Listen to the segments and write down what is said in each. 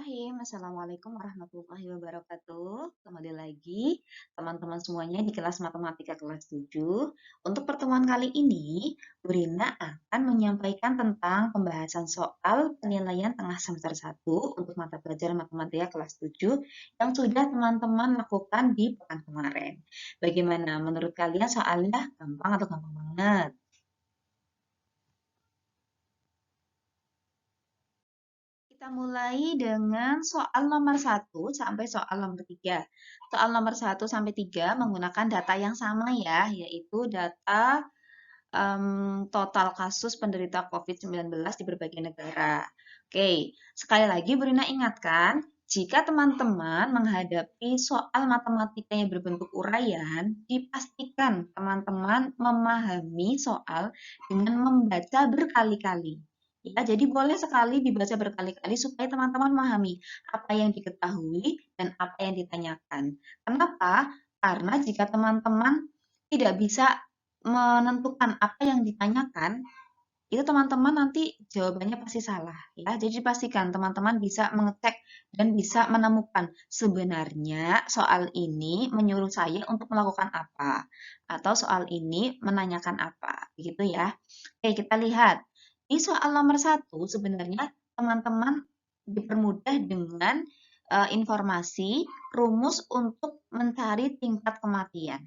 Bismillahirrahmanirrahim. Assalamualaikum warahmatullahi wabarakatuh. Kembali lagi teman-teman semuanya di kelas matematika kelas 7. Untuk pertemuan kali ini, Bu Rina akan menyampaikan tentang pembahasan soal penilaian tengah semester 1 untuk mata pelajaran matematika kelas 7 yang sudah teman-teman lakukan di pekan kemarin. Bagaimana menurut kalian soalnya gampang atau gampang banget? Kita mulai dengan soal nomor 1 sampai soal nomor 3. Soal nomor 1 sampai 3 menggunakan data yang sama ya, yaitu data total kasus penderita COVID-19 di berbagai negara. Oke, sekali lagi Bu Rina ingatkan, jika teman-teman menghadapi soal matematika yang berbentuk uraian, dipastikan teman-teman memahami soal dengan membaca berkali-kali. Ya, jadi boleh sekali dibaca berkali-kali supaya teman-teman memahami apa yang diketahui dan apa yang ditanyakan. Kenapa? Karena jika teman-teman tidak bisa menentukan apa yang ditanyakan, itu teman-teman nanti jawabannya pasti salah ya. Jadi pastikan teman-teman bisa mengecek dan bisa menemukan sebenarnya soal ini menyuruh saya untuk melakukan apa atau soal ini menanyakan apa, begitu ya. Oke, kita lihat. Di soal nomor 1 sebenarnya teman-teman dipermudah dengan informasi rumus untuk mencari tingkat kematian.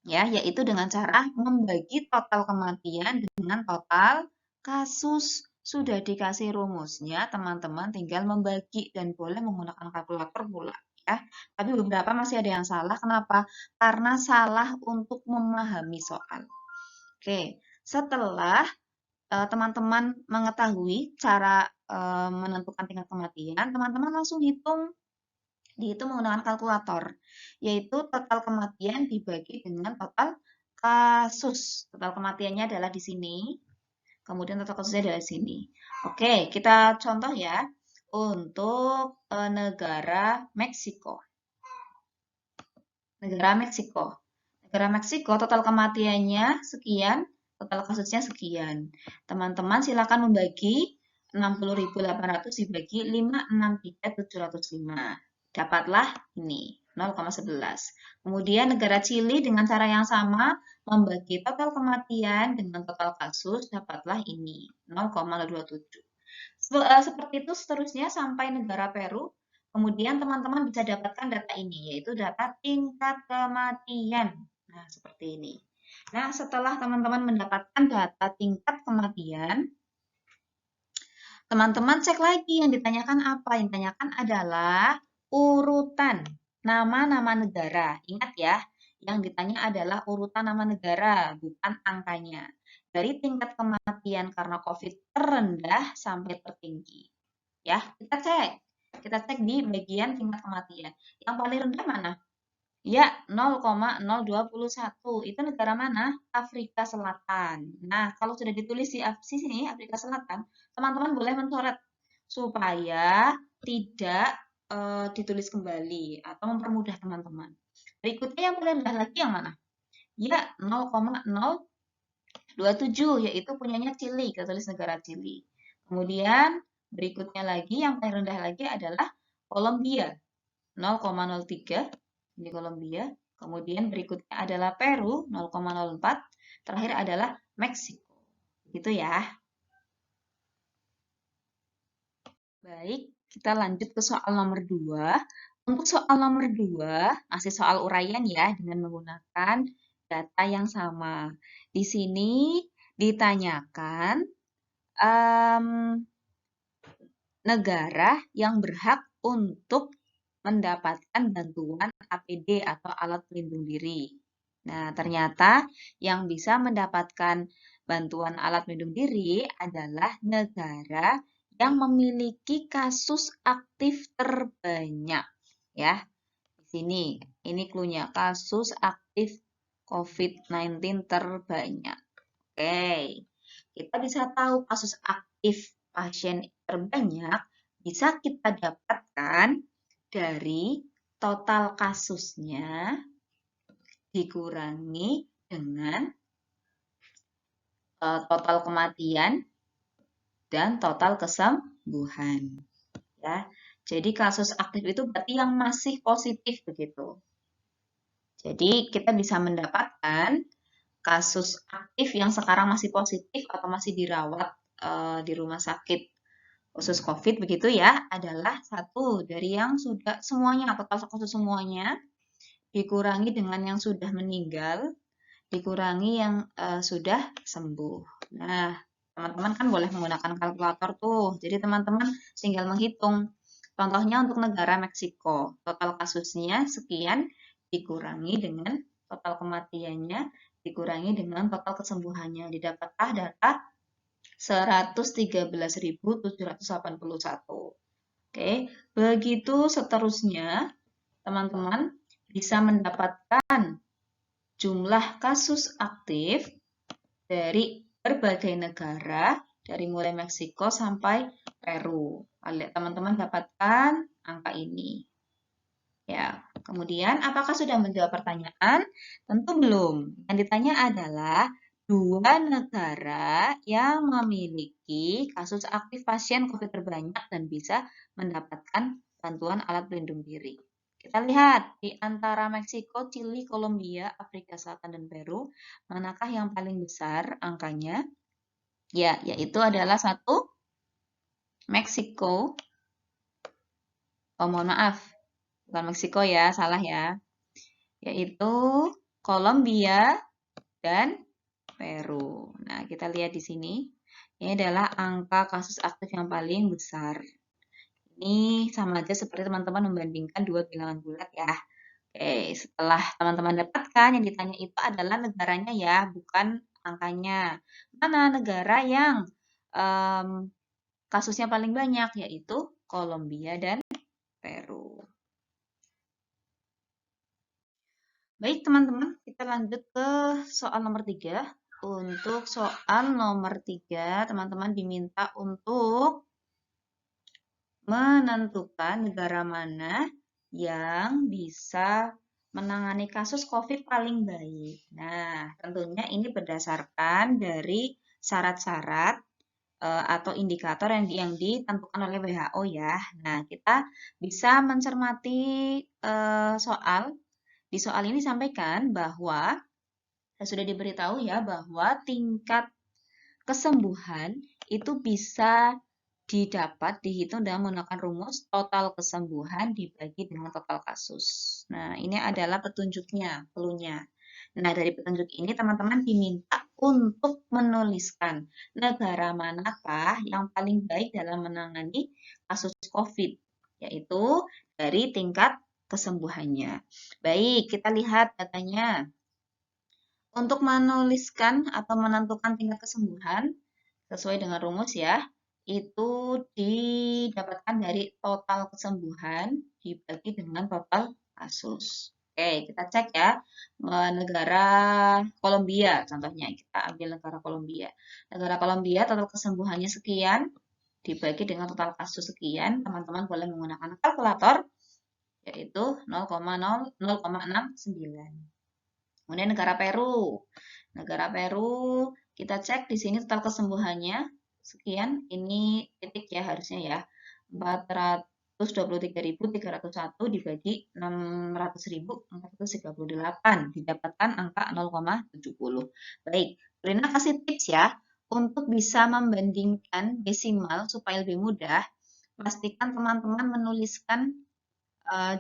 Ya, yaitu dengan cara membagi total kematian dengan total kasus. Sudah dikasih rumusnya, teman-teman tinggal membagi dan boleh menggunakan kalkulator pula ya. Tapi beberapa masih ada yang salah. Kenapa? Karena salah untuk memahami soal. Oke, setelah teman-teman mengetahui cara menentukan tingkat kematian, teman-teman langsung dihitung menggunakan kalkulator, yaitu total kematian dibagi dengan total kasus. Total kematiannya adalah di sini, kemudian total kasusnya adalah di sini. Oke, kita contoh ya untuk negara Meksiko. Negara Meksiko. Negara Meksiko total kematiannya sekian, total kasusnya sekian. Teman-teman silakan membagi 60.800 dibagi 563.705. Dapatlah ini 0,11. Kemudian negara Chili dengan cara yang sama membagi total kematian dengan total kasus dapatlah ini 0,027. Seperti itu seterusnya sampai negara Peru. Kemudian teman-teman bisa dapatkan data ini, yaitu data tingkat kematian. Nah, seperti ini. Nah, setelah teman-teman mendapatkan data tingkat kematian, teman-teman cek lagi yang ditanyakan apa. Yang ditanyakan adalah urutan nama-nama negara. Ingat ya, yang ditanya adalah urutan nama negara, bukan angkanya. Dari tingkat kematian karena COVID terendah sampai tertinggi. Ya, kita cek. Kita cek di bagian tingkat kematian. Yang paling rendah mana? Ya, 0,021. Itu negara mana? Afrika Selatan. Nah, kalau sudah ditulis di sini Afrika Selatan, teman-teman boleh mencoret supaya tidak ditulis kembali atau mempermudah teman-teman. Berikutnya yang paling rendah lagi yang mana? Ya, 0,027 yaitu punyanya Chili, kita tulis negara Chili. Kemudian berikutnya lagi yang paling rendah lagi adalah Kolombia 0,03, ini Kolombia. Kemudian berikutnya adalah Peru 0,04, terakhir adalah Meksiko. Gitu ya. Baik, kita lanjut ke soal nomor 2. Untuk soal nomor 2, masih soal uraian ya dengan menggunakan data yang sama. Di sini ditanyakan negara yang berhak untuk mendapatkan bantuan APD atau alat pelindung diri. Nah, ternyata yang bisa mendapatkan bantuan alat pelindung diri adalah negara yang memiliki kasus aktif terbanyak. Ya, di sini ini clue-nya, kasus aktif COVID-19 terbanyak. Oke, kita bisa tahu kasus aktif pasien terbanyak bisa kita dapatkan dari total kasusnya dikurangi dengan total kematian dan total kesembuhan. Ya, Jadi kasus aktif itu berarti yang masih positif begitu. Jadi kita bisa mendapatkan kasus aktif yang sekarang masih positif atau masih dirawat di rumah sakit khusus COVID begitu ya, adalah satu dari yang sudah semuanya atau kasus semuanya dikurangi dengan yang sudah meninggal, dikurangi yang sudah sembuh. Nah, teman-teman kan boleh menggunakan kalkulator tuh. Jadi teman-teman tinggal menghitung. Contohnya untuk negara Meksiko, total kasusnya sekian dikurangi dengan total kematiannya, dikurangi dengan total kesembuhannya. Didapatlah data 113.781. Oke, begitu seterusnya teman-teman bisa mendapatkan jumlah kasus aktif dari berbagai negara, dari mulai Meksiko sampai Peru. Teman-teman dapatkan angka ini. Ya, kemudian apakah sudah menjawab pertanyaan? Tentu belum. Yang ditanya adalah dua negara yang memiliki kasus aktif pasien COVID terbanyak dan bisa mendapatkan bantuan alat pelindung diri. Kita lihat di antara Meksiko, Chili, Kolombia, Afrika Selatan, dan Peru, manakah yang paling besar angkanya? Ya, yaitu adalah satu Meksiko. Oh, mohon maaf, bukan Meksiko ya, salah ya. Yaitu Kolombia dan Peru. Nah, kita lihat di sini. Ini adalah angka kasus aktif yang paling besar. Ini sama aja seperti teman-teman membandingkan dua bilangan bulat ya. Oke, setelah teman-teman dapatkan, yang ditanya itu adalah negaranya ya, bukan angkanya. Mana negara yang kasusnya paling banyak, yaitu Kolombia dan Peru. Baik teman-teman, kita lanjut ke soal nomor 3. Untuk soal nomor 3, teman-teman diminta untuk menentukan negara mana yang bisa menangani kasus COVID paling baik. Nah, tentunya ini berdasarkan dari syarat-syarat atau indikator yang ditentukan oleh WHO ya. Nah, kita bisa mencermati soal. Di soal ini disampaikan bahwa sudah diberitahu ya bahwa tingkat kesembuhan itu bisa didapat dihitung dengan menggunakan rumus total kesembuhan dibagi dengan total kasus. Nah, ini adalah petunjuknya, clue-nya. Nah, dari petunjuk ini teman-teman diminta untuk menuliskan negara manakah yang paling baik dalam menangani kasus COVID, yaitu dari tingkat kesembuhannya. Baik, kita lihat datanya. Untuk menuliskan atau menentukan tingkat kesembuhan, sesuai dengan rumus ya, itu didapatkan dari total kesembuhan dibagi dengan total kasus. Oke, kita cek ya. Negara Kolombia, contohnya. Kita ambil negara Kolombia. Negara Kolombia total kesembuhannya sekian, dibagi dengan total kasus sekian. Teman-teman boleh menggunakan kalkulator, yaitu 0,69. Kemudian negara Peru. Negara Peru, kita cek di sini total kesembuhannya sekian. Ini titik ya harusnya ya. 423.301 dibagi 600.438 didapatkan angka 0,70. Baik, Rina kasih tips ya untuk bisa membandingkan desimal supaya lebih mudah. Pastikan teman-teman menuliskan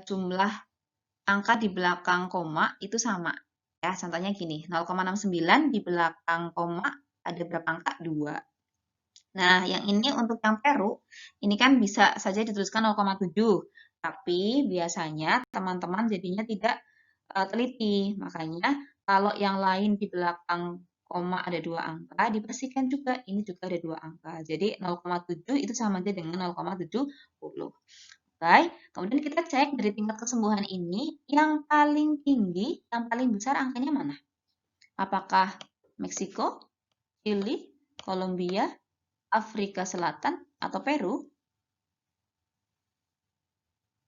jumlah angka di belakang koma itu sama. Ya, contohnya gini, 0,69 di belakang koma ada berapa angka? 2. Nah, yang ini untuk yang Peru, ini kan bisa saja dituliskan 0,7. Tapi biasanya teman-teman jadinya tidak teliti. Makanya kalau yang lain di belakang koma ada 2 angka, dipastikan juga ini juga ada 2 angka. Jadi 0,7 itu sama aja dengan 0,70. Baik, kemudian kita cek dari tingkat kesembuhan ini, yang paling tinggi, yang paling besar angkanya mana? Apakah Meksiko, Chili, Kolombia, Afrika Selatan, atau Peru?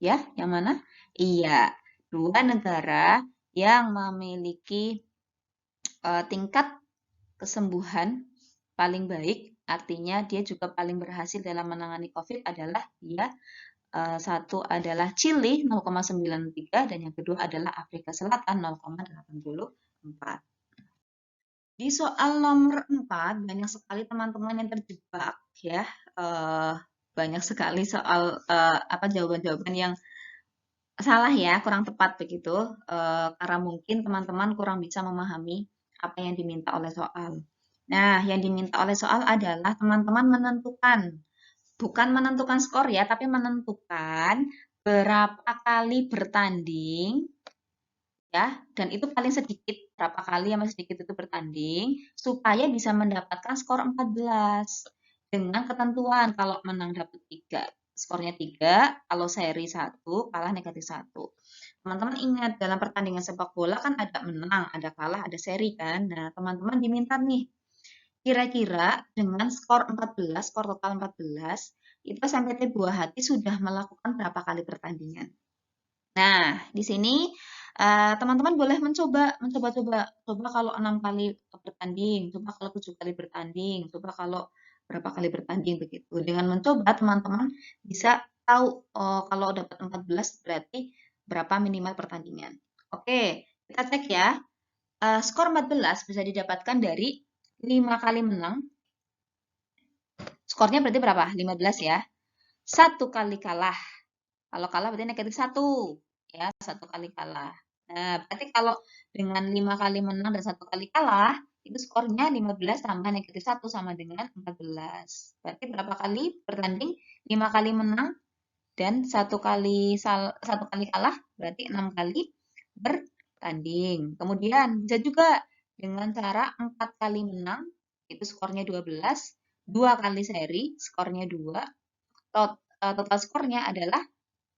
Ya, yang mana? Iya, dua negara yang memiliki tingkat kesembuhan paling baik, artinya dia juga paling berhasil dalam menangani COVID adalah dia Satu adalah Chili 0,93 dan yang kedua adalah Afrika Selatan 0,84. Di soal nomor 4 banyak sekali teman-teman yang terjebak ya. Banyak sekali soal jawaban-jawaban yang salah ya, kurang tepat begitu. Karena mungkin teman-teman kurang bisa memahami apa yang diminta oleh soal. Nah, yang diminta oleh soal adalah teman-teman menentukan, bukan menentukan skor ya, tapi menentukan berapa kali bertanding ya, dan itu paling sedikit, berapa kali yang masih sedikit itu bertanding, supaya bisa mendapatkan skor 14. Dengan ketentuan, kalau menang dapat 3, skornya 3, kalau seri 1, kalah negatif 1. Teman-teman ingat, dalam pertandingan sepak bola kan ada menang, ada kalah, ada seri kan. Nah, teman-teman diminta nih, kira-kira dengan skor 14, skor total 14, itu SMPT Buah Hati sudah melakukan berapa kali pertandingan. Nah, di sini teman-teman boleh coba kalau 6 kali bertanding, coba kalau 7 kali bertanding, coba kalau berapa kali bertanding begitu. Dengan mencoba teman-teman bisa tahu kalau dapat 14 berarti berapa minimal pertandingan. Oke, kita cek ya. Skor 14 bisa didapatkan dari 5 kali menang. Skornya berarti berapa? 15 ya. 1 kali kalah. Kalau kalah berarti negatif 1. Ya, 1 kali kalah. Nah, berarti kalau dengan 5 kali menang dan 1 kali kalah, itu skornya 15 tambah negatif 1 sama dengan 14. Berarti berapa kali bertanding? 5 kali menang dan 1 kali kalah, berarti 6 kali bertanding. Kemudian bisa juga dengan cara 4 kali menang, itu skornya 12, 2 kali seri, skornya 2, total skornya adalah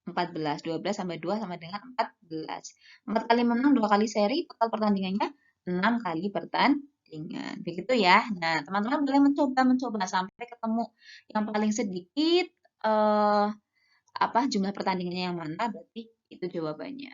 14. 12 tambah 2 sama dengan 14. 4 kali menang, 2 kali seri, total pertandingannya 6 kali pertandingan. Begitu ya. Nah, teman-teman boleh mencoba sampai ketemu yang paling sedikit jumlah pertandingannya yang mana, berarti itu jawabannya.